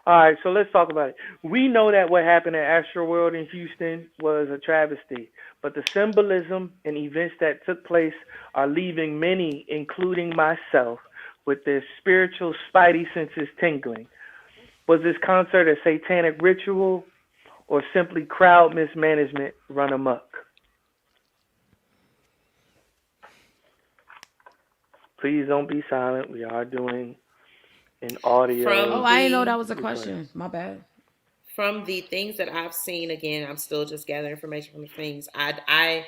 All right, so let's talk about it. We know that what happened at Astroworld in Houston was a travesty, but the symbolism and events that took place are leaving many, including myself, with their spiritual spidey senses tingling. Was this concert a satanic ritual or simply crowd mismanagement run amok? Please don't be silent. We are doing an From Oh, audio I didn't know that the was a request. question. My bad. from the things that I've seen, again, I'm still just gathering information from the things. I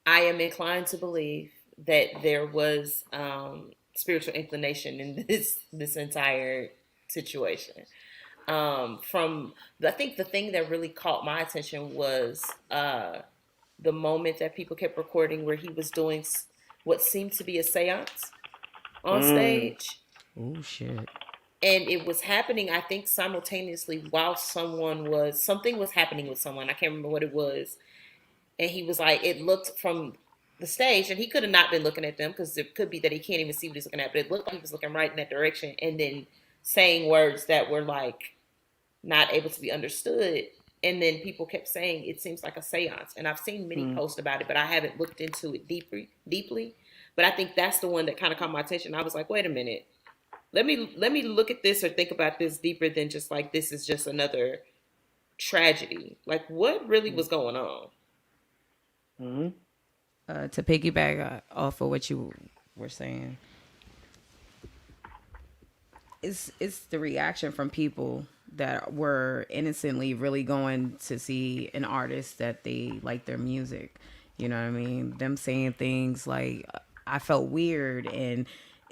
am inclined to believe that there was spiritual inclination in this entire situation. From I think the thing that really caught my attention was the moment that people kept recording where he was doing what seemed to be a séance on Mm. stage, Oh shit. and it was happening, I think, simultaneously while something was happening with someone. I can't remember what it was, and he was like, it looked from the stage, and he could have not been looking at them because it could be that he can't even see what he's looking at, but it looked like he was looking right in that direction, and then saying words that were like not able to be understood. And then people kept saying it seems like a seance. And I've seen many Mm. posts about it, but I haven't looked into it deeply. But I think that's the one that kind of caught my attention. I was like, wait a minute. Let me look at this or think about this deeper than just like this is just another tragedy. Like what really Mm. was going on? Mm. To piggyback off of what you were saying, it's the reaction from people that were innocently really going to see an artist that they like their music. You know what I mean? Them saying things like, I felt weird and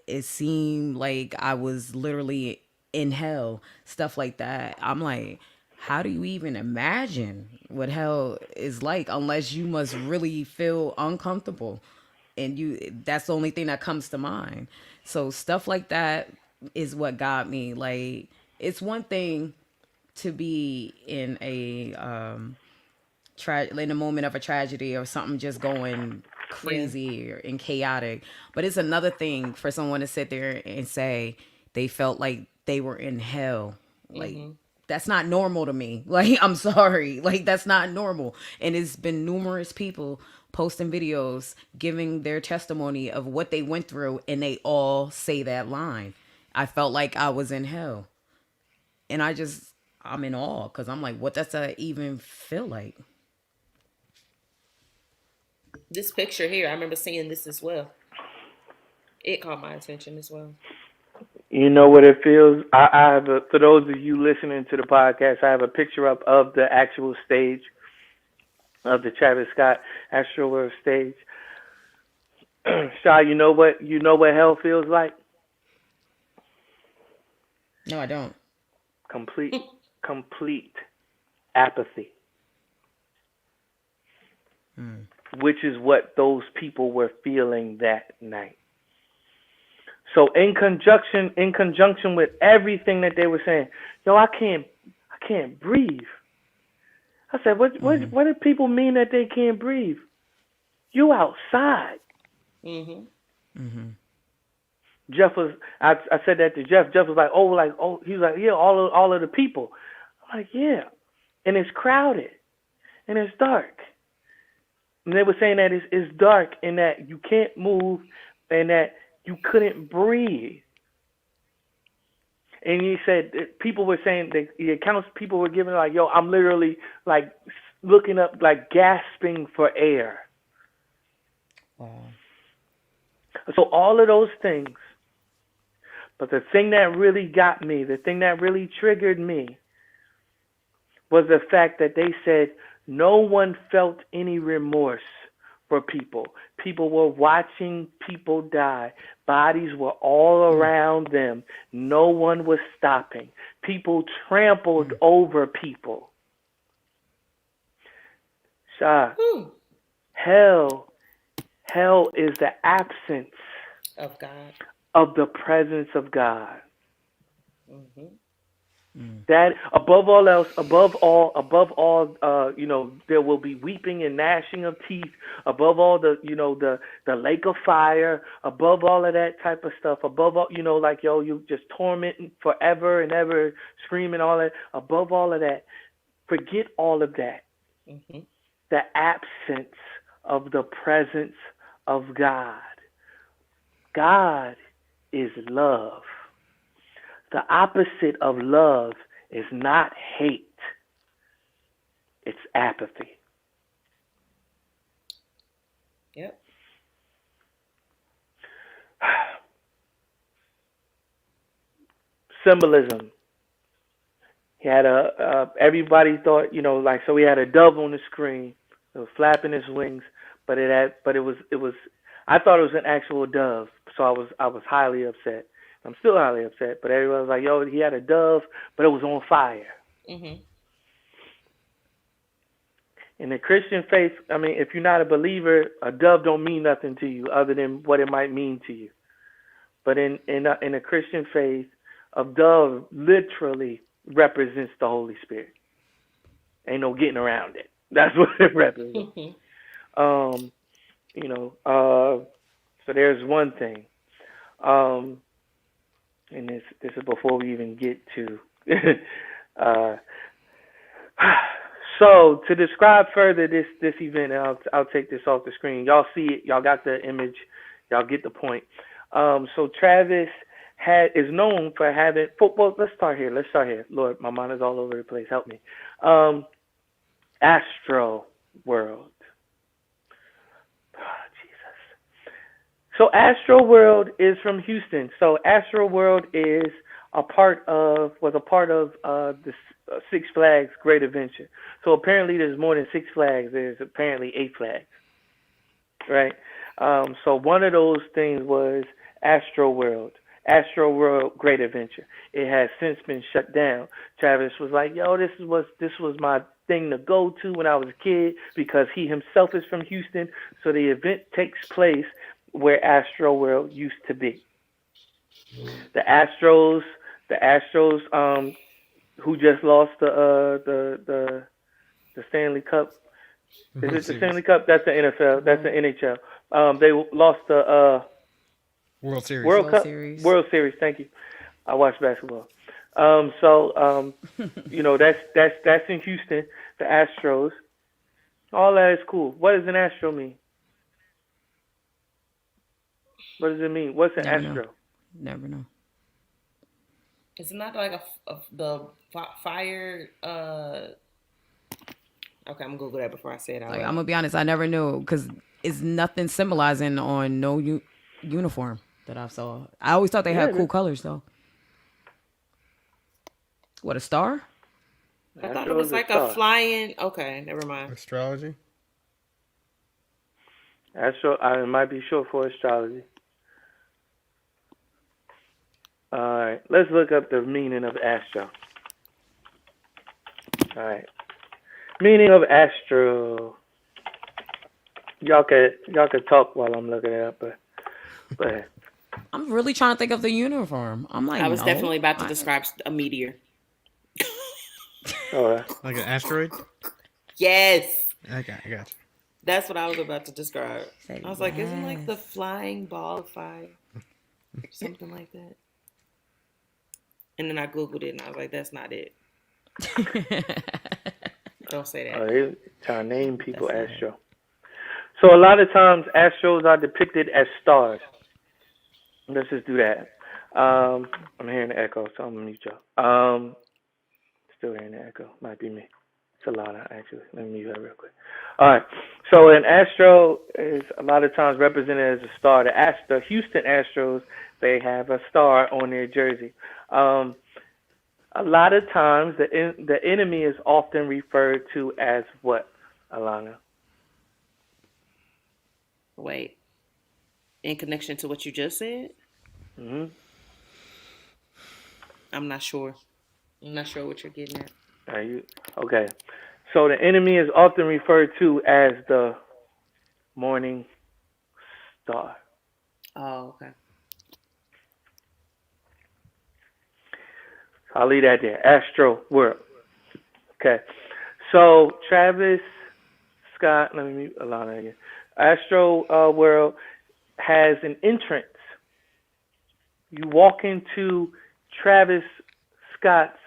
it seemed like I was literally in hell, stuff like that. I'm like, how do you even imagine what hell is like unless you must really feel uncomfortable, and you that's the only thing that comes to mind. So stuff like that is what got me. Like, it's one thing to be in a in a moment of a tragedy or something just going Yeah. crazy and chaotic, but it's another thing for someone to sit there and say they felt like they were in hell. Like, Mm-hmm. that's not normal to me. Like, I'm sorry, like that's not normal. And it's been numerous people posting videos giving their testimony of what they went through, and they all say that line, I felt like I was in hell. And I'm in awe because I'm like, what does that even feel like? This picture here, I remember seeing this as well. It caught my attention as well. You know what it feels? I have for those of you listening to the podcast, I have a picture up of the actual stage of the Travis Scott Astroworld stage. Shy, you know what hell feels like? No, I don't. Complete complete apathy, Hmm. which is what those people were feeling that night. So in conjunction with everything that they were saying, yo, I can't breathe. I said, what do people mean that they can't breathe? You outside. Mm-hmm. Hmm. Jeff was I said that to Jeff. Jeff was like, he was like, yeah, all of the people. I'm like, yeah. And it's crowded and it's dark. And they were saying that it's dark and that you can't move and that you couldn't breathe. And he said that people were saying that the accounts people were giving like, yo, I'm literally like looking up, like gasping for air. Wow. So all of those things. But the thing that really got me, the thing that really triggered me, was the fact that they said no one felt any remorse for people. People were watching people die. Bodies were all Mm. around them. No one was stopping. People trampled Mm. over people. Shah, Whew. hell, hell is the absence Of God. of the presence of God. Mm-hmm. That above all else, above all, there will be weeping and gnashing of teeth. Above all, the lake of fire. Above all of that type of stuff. Above all, like you just tormenting forever and ever, screaming all that. Above all of that, forget all of that. Mm-hmm. The absence of the presence of God. God is love. The opposite of love is not hate, it's apathy. Yep. Symbolism. He had everybody thought, so he had a dove on the screen. It was flapping its wings, but it was, I thought it was an actual dove, so I was highly upset. I'm still highly upset, but everyone was like, yo, he had a dove, but it was on fire. Mm-hmm. In the Christian faith, I mean, if you're not a believer, a dove don't mean nothing to you other than what it might mean to you. But in a Christian faith, a dove literally represents the Holy Spirit. Ain't no getting around it. That's what it represents. Um, so there's one thing. And this is before we even get to. So to describe further this event, and I'll take this off the screen. Y'all see it. Y'all got the image. Y'all get the point. So Travis is known for having football. Let's start here. Lord, my mind is all over the place. Help me. Astro World. Oh, Jesus. So Astro World is from Houston. So Astro World was a part of the Six Flags Great Adventure. So apparently there's more than Six Flags. There's apparently 8 flags, right? So one of those things was Astro World Great Adventure. It has since been shut down. Travis was like, yo, this was my thing to go to when I was a kid because he himself is from Houston. So the event takes place where Astro World used to be. The Astros, who just lost the Stanley Cup. Is it the Stanley Cup? That's the NFL. That's the NHL. They lost the World Series. World Series. Thank you. I watch basketball. That's in Houston. The Astros. All that is cool. What does an Astro mean? What does it mean? What's an Astro? Never know. It's not like the fire. Okay, I'm gonna Google that before I say it out loud. I'm gonna be honest, I never knew because it's nothing symbolizing on no uniform that I saw. I always thought they had cool colors though. What, a star? I thought it was like a flying. Okay, never mind. Astrology. It might be short for astrology. All right, let's look up the meaning of Astro. All right, meaning of Astro. Y'all could talk while I'm looking it up, but I'm really trying to think of the uniform. I'm like, I was definitely about to describe a meteor. Like an asteroid? Yes. Okay, I got you. That's what I was about to describe. I was like, isn't like the flying ball of fire? Something like that. And then I Googled it and I was like, that's not it. Don't say that. They're trying to name people Astro. So a lot of times Astros are depicted as stars. Let's just do that. I'm hearing the echo, so I'm going to mute y'all. Still hearing the echo. Might be me. It's a lot, actually. Let me mute that real quick. All right. So an Astro is a lot of times represented as a star. The Houston Astros, they have a star on their jersey. A lot of times the enemy is often referred to as what, Alana? Wait. In connection to what you just said? Mm-hmm. I'm not sure. I'm not sure what you're getting at. Are you okay? So the enemy is often referred to as the morning star. Oh, okay. I'll leave that there. Astro World. Okay. So Travis Scott, let me mute Alana again. Astro World has an entrance. You walk into Travis Scott's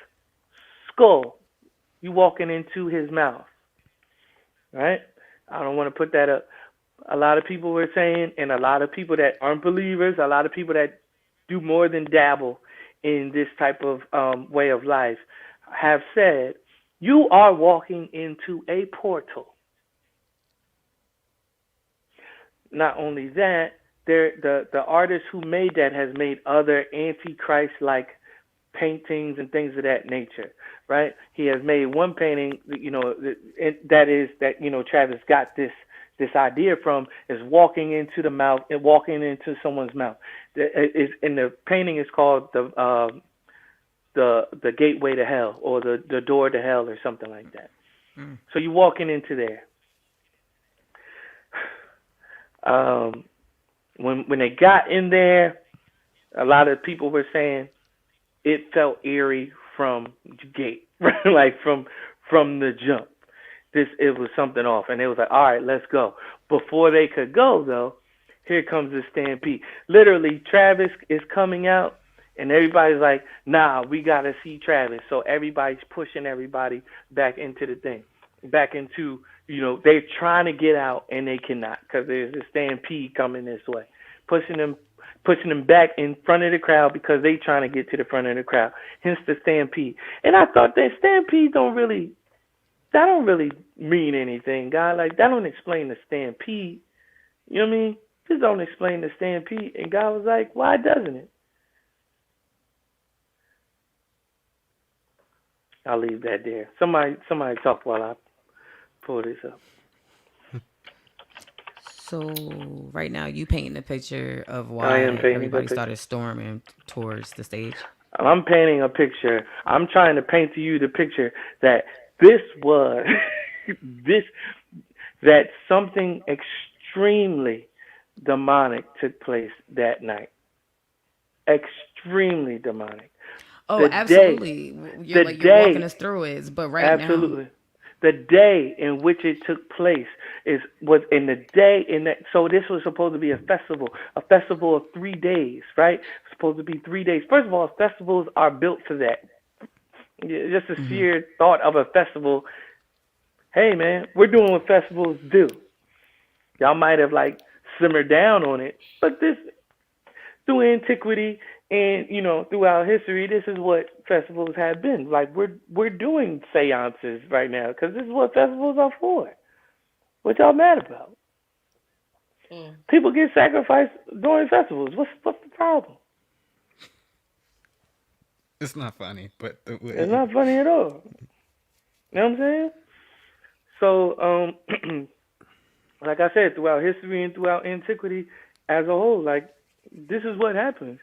skull. You walking into his mouth. Right? I don't want to put that up. A lot of people were saying, and a lot of people that aren't believers, a lot of people that do more than dabble in this type of way of life have said, you are walking into a portal. Not only that, the artist who made that has made other antichrist-like paintings and things of that nature, right? He has made one painting, that Travis got this idea from, is walking into the mouth and walking into someone's mouth. And the painting is called the gateway to hell, or the door to hell, or something like that. So you're walking into there. When they got in there, a lot of people were saying it felt eerie from the gate, like from the jump. It was something off, and they was like, all right, let's go. Before they could go, though, here comes the stampede. Literally, Travis is coming out, and everybody's like, nah, we got to see Travis. So everybody's pushing everybody back into the thing, back into, they're trying to get out, and they cannot, because there's a stampede coming this way, pushing them back in front of the crowd because they trying to get to the front of the crowd. Hence the stampede. And I thought that stampede don't really mean anything, God. Like, that don't explain the stampede. You know what I mean? This don't explain the stampede. And God was like, why doesn't it? I'll leave that there. Somebody talk while I pull this up. So right now you painting a picture of I why am painting everybody a picture. started storming towards the stage. I'm painting a picture. I'm trying to paint to you the picture that this was that something extremely demonic took place that night. Extremely demonic. Oh, The absolutely. You're walking us through it, but right absolutely. now, The day in which it took place was in the day in that. So this was supposed to be a festival of 3 days, right? It's supposed to be 3 days. First of all, festivals are built for that. Just the sheer thought of a festival. Hey, man, we're doing what festivals do. Y'all might have simmered down on it, but this, through antiquity and throughout history, this is what festivals have been. Like, we're doing seances right now because this is what festivals are for. What y'all mad about? People get sacrificed during festivals. What's the problem? It's not funny, but It's not funny at all. You know what I'm saying? So, like I said, throughout history and throughout antiquity as a whole, this is what happens.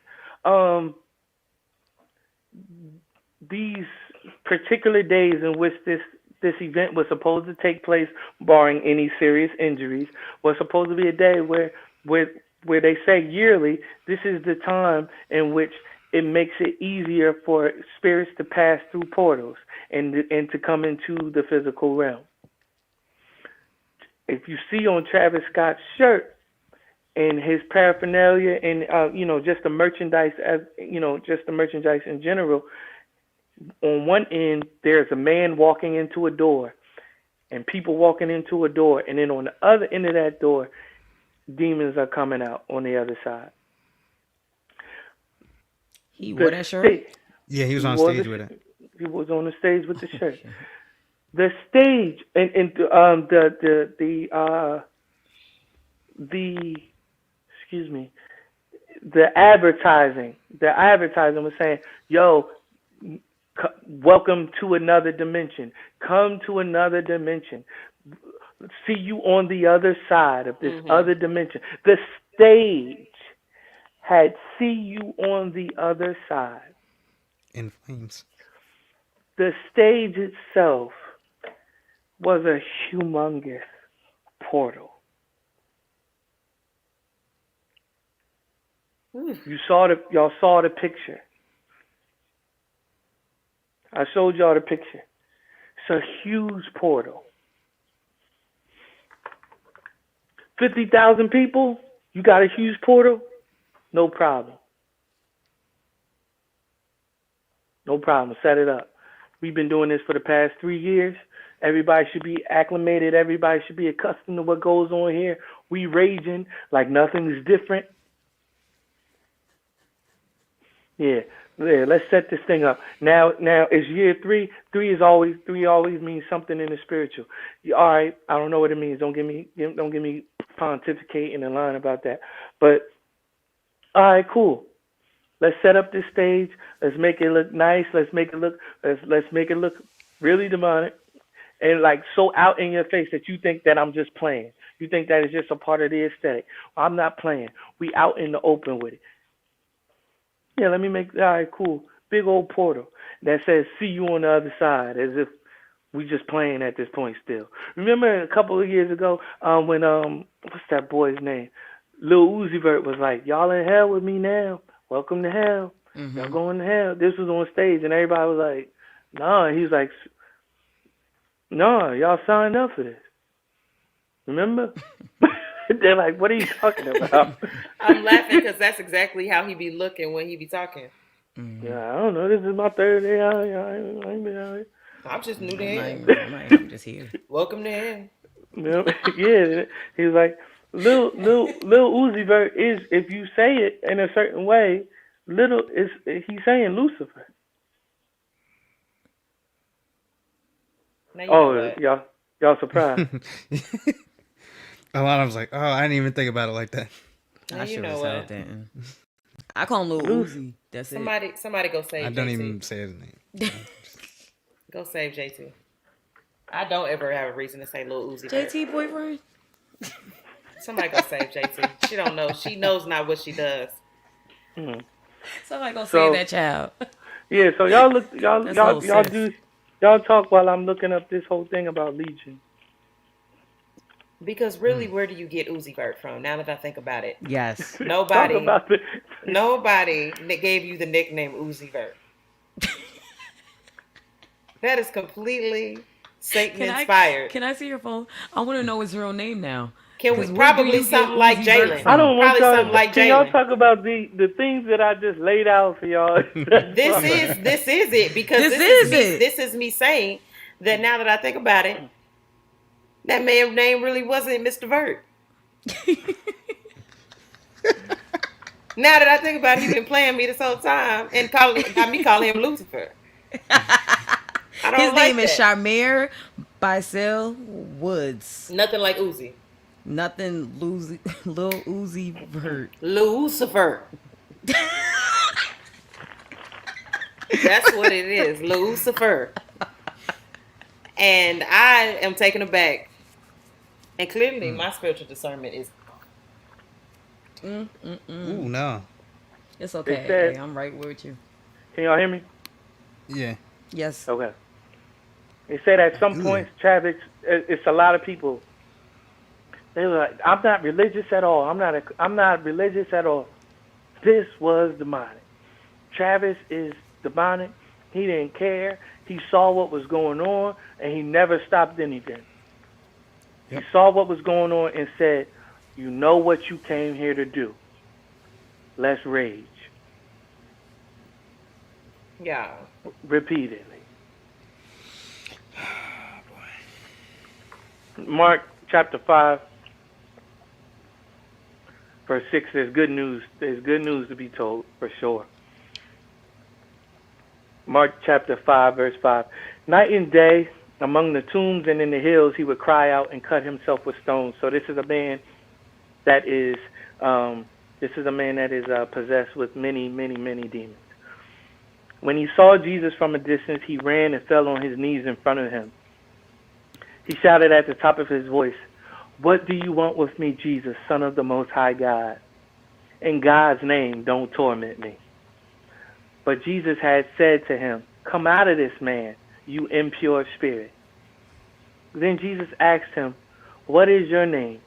These particular days in which this event was supposed to take place, barring any serious injuries, was supposed to be a day where they say yearly, this is the time in which it makes it easier for spirits to pass through portals and to come into the physical realm. If you see on Travis Scott's shirt and his paraphernalia and just the merchandise, just the merchandise in general, on one end there's a man walking into a door and people walking into a door, and then on the other end of that door, demons are coming out on the other side. He wore that shirt? Yeah, he was on stage with it. He was on the stage with the shirt. The stage and excuse me, the advertising was saying, yo, welcome to another dimension. Come to another dimension. See you on the other side of this other dimension. The stage had see you on the other side. In flames. The stage itself was a humongous portal. Y'all saw the picture. I showed y'all the picture. It's a huge portal. 50,000 people, you got a huge portal? No problem. No problem. Set it up. We've been doing this for the past 3 years. Everybody should be acclimated. Everybody should be accustomed to what goes on here. We raging like nothing's different. Yeah, yeah. Let's set this thing up now. Now it's year three. Three always means something in the spiritual. All right, I don't know what it means. Don't get me pontificating and lying about that. But all right, cool. Let's set up this stage. Let's make it look nice. Let's make it look really demonic and like so out in your face that you think that I'm just playing. You think that is just a part of the aesthetic. Well, I'm not playing. We out in the open with it. Yeah, let me make all right, cool. Big old portal that says "See you on the other side," as if we just playing at this point still. Remember a couple of years ago when what's that boy's name? Lil Uzi Vert was like, "Y'all in hell with me now. Welcome to hell. Y'all going to hell." This was on stage, and everybody was like, "Nah." He's like, "Nah, y'all signed up for this." Remember? They're like, "What are you talking about?" I'm laughing because that's exactly how he be looking when he be talking. Yeah, I don't know. This is my third day out here. I ain't been out here. I'm just new to him. I'm just here. Welcome to him. Yeah, he was like, Lil Uzi Vert is, if you say it in a certain way, he's saying Lucifer. Now you know what? y'all surprised? A lot of was like, oh, I didn't even think about it like that. Now I you should know have what? said that. I call him Lil Uzi. That's it. Somebody go save I don't JT. even say his name. Go save JT. I don't ever have a reason to say Lil Uzi Vert. JT boyfriend. Somebody go save JT. She don't know. She knows not what she does. Somebody go save that child. Yeah, so y'all talk while I'm looking up this whole thing about Legion. Because really, where do you get Uzi Vert from? Now that I think about it, Yes. nobody Talk gave you the nickname Uzi Vert. That is completely Satan inspired. Can I see your phone? I want to know his real name now. Can we probably something like Jalen? I don't want probably something like Can y'all Jalen. talk about the things that I just laid out for y'all? This is it because this is me saying that now that I think about it, that man's name really wasn't Mr. Vert. Now that I think about it, he's been playing me this whole time and calling him Lucifer. His name is Shamir Bicel Woods. Nothing like Uzi. Nothing Lil Uzi Vert. Lucifer. That's what it is. Lucifer. And I am taken aback. And clearly my spiritual discernment is Ooh, no. It's okay. I'm right with you. Can y'all hear me? Yeah. Yes. Okay. They said at some point, Travis, it's a lot of people. They were like, "I'm not religious at all. I'm not religious at all." This was demonic. Travis is demonic. He didn't care. He saw what was going on, and he never stopped anything. Yep. He saw what was going on and said, "You know what you came here to do. Let's rage." Yeah. Repeatedly. Mark chapter 5, verse 6, there's good news. There's good news to be told, for sure. Mark chapter 5, verse 5. Night and day, among the tombs and in the hills, he would cry out and cut himself with stones. So this is a man that is possessed with many, many, many demons. When he saw Jesus from a distance, he ran and fell on his knees in front of him. He shouted at the top of his voice, "What do you want with me, Jesus, Son of the Most High God? In God's name, don't torment me." But Jesus had said to him, "Come out of this man, you impure spirit." Then Jesus asked him, "What is your name?"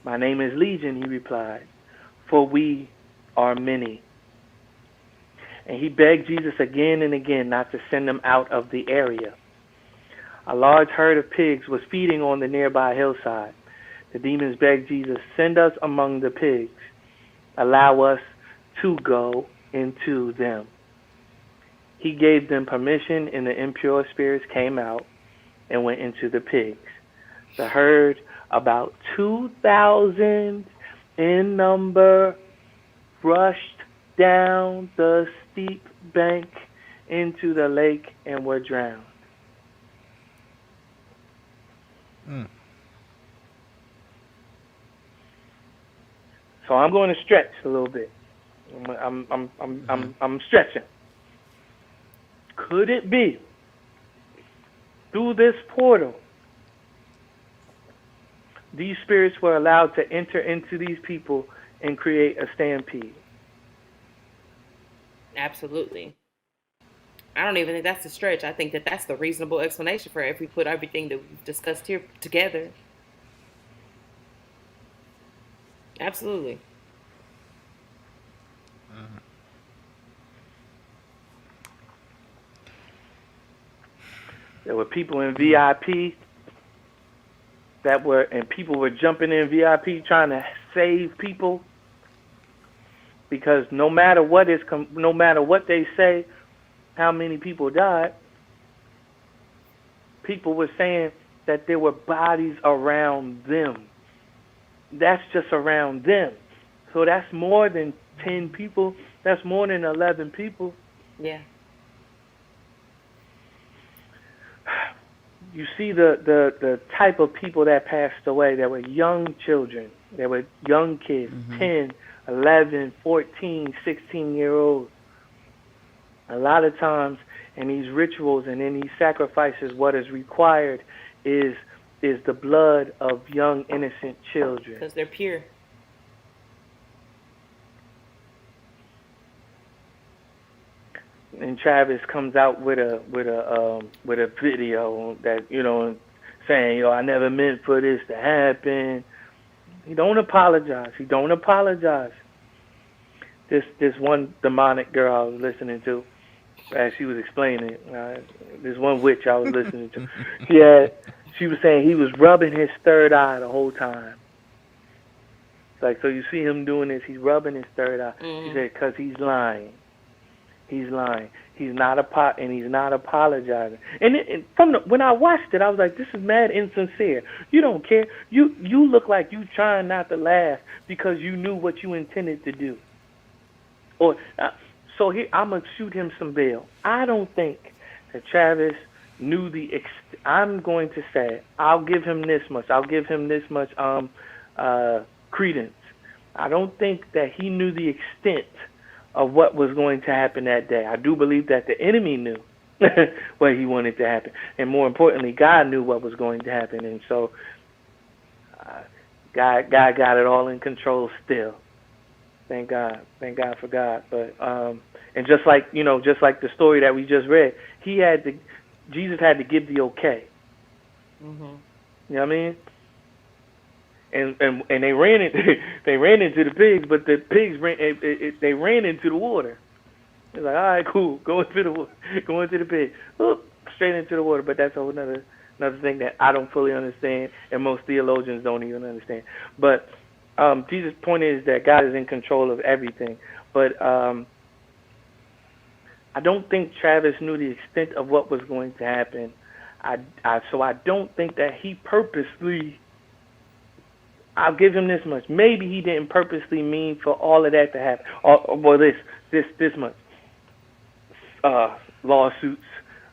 "My name is Legion," he replied, "for we are many." and he begged Jesus again and again not to send them out of the area. A large herd of pigs was feeding on the nearby hillside. The demons begged Jesus, "Send us among the pigs. Allow us to go into them." He gave them permission, and the impure spirits came out and went into the pigs. The herd, about 2,000 in number, rushed down the steep bank into the lake and were drowned. Mm. So I'm going to stretch a little bit. I'm stretching. Could it be through this portal these spirits were allowed to enter into these people and create a stampede? Absolutely. I don't even think that's a stretch. I think that that's the reasonable explanation for it if we put everything that we've discussed here together. Absolutely. There were people in VIP and people were jumping in VIP trying to save people, because no matter what they say, how many people died, people were saying that there were bodies around them. That's just around them. So that's more than 10 people. That's more than 11 people. Yeah. You see the type of people that passed away. There were young children. There were young kids, 10, 11, 14, 16-year-olds. A lot of times in these rituals and in these sacrifices, what is required is the blood of young, innocent children. Because they're pure. And Travis comes out with a video that, saying, I never meant for this to happen. He don't apologize. This one demonic girl I was listening to, as she was explaining it, this one witch I was listening to, she was saying he was rubbing his third eye the whole time. It's like, so you see him doing this, he's rubbing his third eye. She said, because he's lying. He's lying. He's not apologizing. And when I watched it, I was like, this is mad insincere. You don't care. You look like you trying not to laugh because you knew what you intended to do. So here, I'm going to shoot him some bail. I don't think that Travis knew I'm going to say, I'll give him this much credence. I don't think that he knew the extent of what was going to happen that day. I do believe that the enemy knew what he wanted to happen. And more importantly, God knew what was going to happen. And so God got it all in control still. Thank God. Thank God for God. But and just like the story that we just read, Jesus had to give the okay. Mm-hmm. You know what I mean? And they ran into the pigs, but the pigs ran into the water. It's like, all right, cool, go into the pig, straight into the water. But that's a whole another thing that I don't fully understand, and most theologians don't even understand. But Jesus' point is that God is in control of everything. But I don't think Travis knew the extent of what was going to happen. So I don't think that he purposely. I'll give him this much. Maybe he didn't purposely mean for all of that to happen. Or this much. Lawsuits,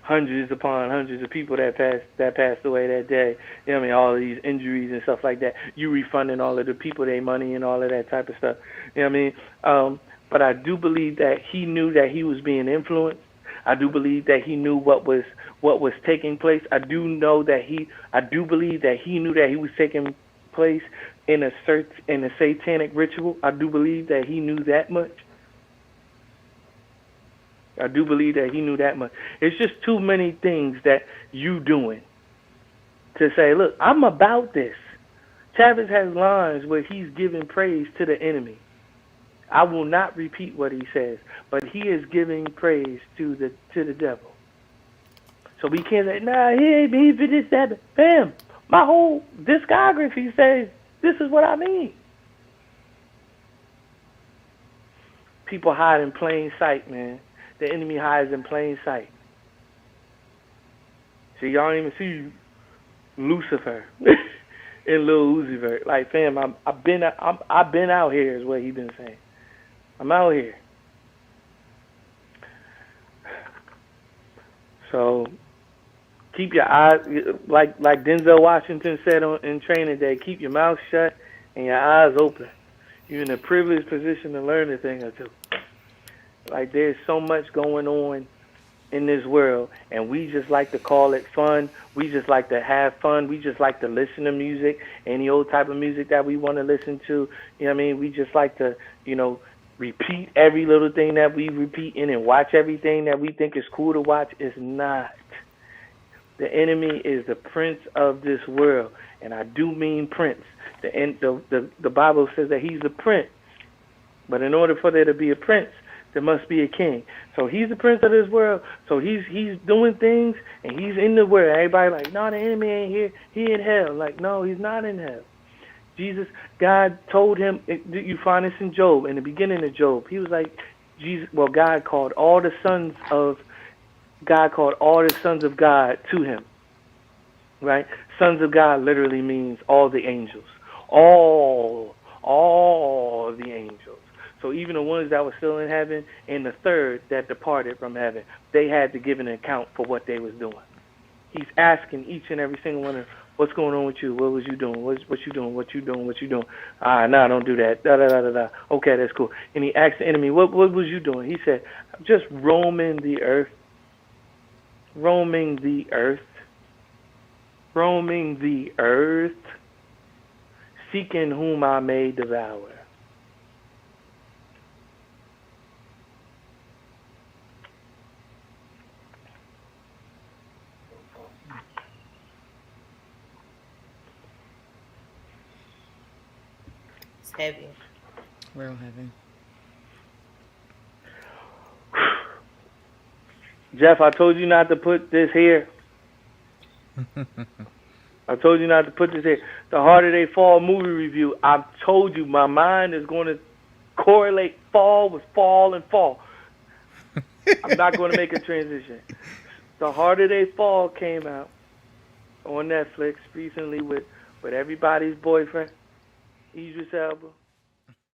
hundreds upon hundreds of people that passed away that day. You know what I mean? All of these injuries and stuff like that. You refunding all of the people their money and all of that type of stuff. You know what I mean? But I do believe that he knew that he was being influenced. I do believe that he knew what was taking place. I do believe that he knew that he was taking place in a satanic ritual. I do believe that he knew that much. It's just too many things that you doing to say, look, I'm about this. Travis has lines where he's giving praise to the enemy. I will not repeat what he says, but he is giving praise to the devil. So we can't say, nah, he ain't me for this, that. Bam. My whole discography says this is what I mean. People hide in plain sight, man. The enemy hides in plain sight. See, y'all don't even see Lucifer in Lil Uzi Vert. Like, fam, I've been out here, is what he been saying. I'm out here. So keep your eyes, like Denzel Washington said in Training Day, keep your mouth shut and your eyes open. You're in a privileged position to learn a thing or two. Like, there's so much going on in this world, and we just like to call it fun. We just like to have fun. We just like to listen to music, any old type of music that we want to listen to. You know what I mean? We just like to, repeat every little thing that we repeat in and watch everything that we think is cool to watch. It's not. The enemy is the prince of this world, and I do mean prince. The Bible says that he's the prince, but in order for there to be a prince, there must be a king. So he's the prince of this world. So he's doing things, and he's in the world. Everybody like, no, the enemy ain't here. He in hell. Like, no, he's not in hell. God told him. You find this in Job, in the beginning of Job. He was like, God called all the sons of God to him. Right? Sons of God literally means all the angels. All the angels. So even the ones that were still in heaven and the third that departed from heaven, they had to give an account for what they was doing. He's asking each and every single one of them, what's going on with you? What was you doing? What you doing? What you doing? What you doing? No, don't do that. Da da da da da. Okay, that's cool. And he asked the enemy, what was you doing? He said, I'm just roaming the earth. Roaming the earth. Roaming the earth. Seeking whom I may devour. It's heavy. Real heavy. Jeff, I told you not to put this here. I told you not to put this here. The Harder They Fall movie review. I told you my mind is going to correlate fall with fall and fall. I'm not going to make a transition. The Harder They Fall came out on Netflix recently with everybody's boyfriend, Idris Elba.